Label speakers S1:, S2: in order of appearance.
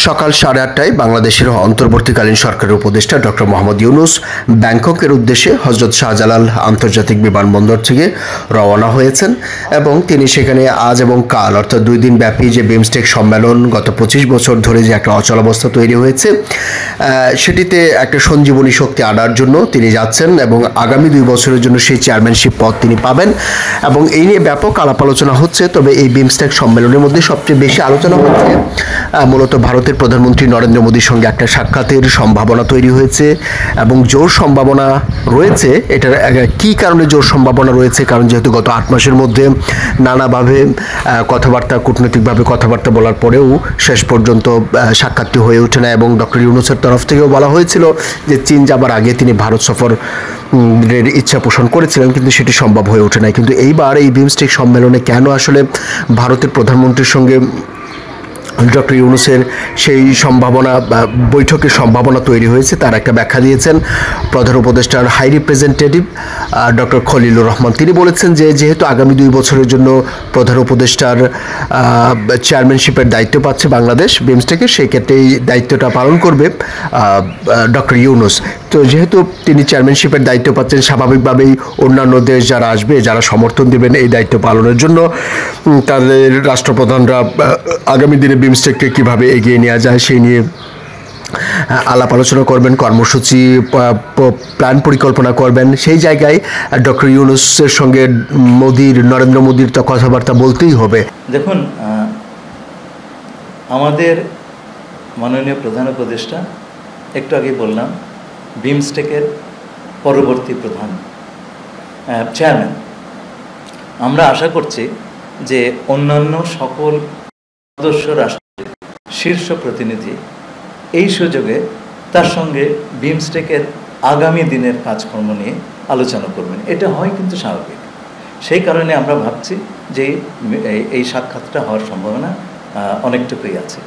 S1: সকাল 8:30টায় বাংলাদেশের অন্তর্বর্তীকালীন সরকারের উপদেষ্টা ডক্টর মোহাম্মদ ইউনূস ব্যাংককের উদ্দেশ্যে হযরত শাহজালাল আন্তর্জাতিক বিমানবন্দর থেকে রওনা হয়েছেন এবং তিনি সেখানে আজ এবং কাল অর্থাৎ 2 দিন ব্যাপী যে বিমস্টেক সম্মেলন গত 25 বছর ধরে যে একটা অচলাবস্থা তৈরি হয়েছে সেটিতে একটা সঞ্জীবনী শক্তি আনার জন্য তিনি যাচ্ছেন এবং আগামী 2 বছরের জন্য সেই চেয়ারম্যানশিপ পদ তিনি পাবেন এবং এই নিয়ে ব্যাপক আলাপ আলোচনা হচ্ছে। তবে এই বিমস্টেক সম্মেলনের মধ্যে সবচেয়ে বেশি আলোচনা হচ্ছে মূলত ভারতের প্রধানমন্ত্রী নরেন্দ্র মোদীর সঙ্গে একটা সাক্ষাতের সম্ভাবনা তৈরি হয়েছে এবং জোর সম্ভাবনা রয়েছে। এটার কী কারণে জোর সম্ভাবনা রয়েছে, কারণ যেহেতু গত 8 মাসের মধ্যে নানাভাবে কথাবার্তা কূটনৈতিকভাবে কথাবার্তা বলার পরেও শেষ পর্যন্ত সাক্ষাৎটি হয়ে ওঠে না এবং ডক্টর ইউনূসের তরফ থেকেও বলা হয়েছিল যে চীন যাবার আগে তিনি ভারত সফরের ইচ্ছা পোষণ করেছিলেন, কিন্তু সেটি সম্ভব হয়ে ওঠে না। কিন্তু এইবার এই বিমস্টেক সম্মেলনে কেন আসলে ভারতের প্রধানমন্ত্রীর সঙ্গে ডক্টর ইউনূসের সেই সম্ভাবনা বৈঠকের সম্ভাবনা তৈরি হয়েছে তার একটা ব্যাখ্যা দিয়েছেন প্রধান উপদেষ্টার high representative doctor Khalilur Rahman. তিনি বলেছেন যে যেহেতু আগামী 2 বছরের জন্য প্রধান উপদেষ্টার চেয়ারম্যানশিপের দায়িত্ব পাচ্ছে বাংলাদেশ বিমস্টেকে, সেই ক্ষেত্রে এই দায়িত্বটা পালন করবে ডক্টর ইউনূস। তো যেহেতু তিনি চেয়ারম্যানশিপের দায়িত্ব পাচ্ছেন, স্বাভাবিকভাবেই অন্যান্য দেশ যারা আসবে, যারা সমর্থন দেবেন এই দায়িত্ব পালনের জন্য, তাদের রাষ্ট্রপ্রধানরা আগামী দিনে বিমস্টেককে কীভাবে এগিয়ে নেওয়া যায় সেই নিয়ে আলাপ আলোচনা করবেন, কর্মসূচি প্ল্যান পরিকল্পনা করবেন। সেই জায়গায় ডক্টর ইউনূসের সঙ্গে নরেন্দ্র মোদীর তো কথাবার্তা বলতেই হবে।
S2: দেখুন, আমাদের মাননীয় প্রধান উপদেষ্টা একটু আগে বললাম বিমস্টেকের পরবর্তী প্রধান চেয়ারম্যান। আমরা আশা করছি যে অন্যান্য সকল সদস্য রাষ্ট্রের শীর্ষ প্রতিনিধি এই সুযোগে তার সঙ্গে বিমস্টেকের আগামী দিনের কাজকর্ম নিয়ে আলোচনা করবেন। এটা হয় কিন্তু স্বাভাবিক। সেই কারণে আমরা ভাবছি যে এই সাক্ষাৎটা হওয়ার সম্ভাবনা অনেকটুকুই আছে।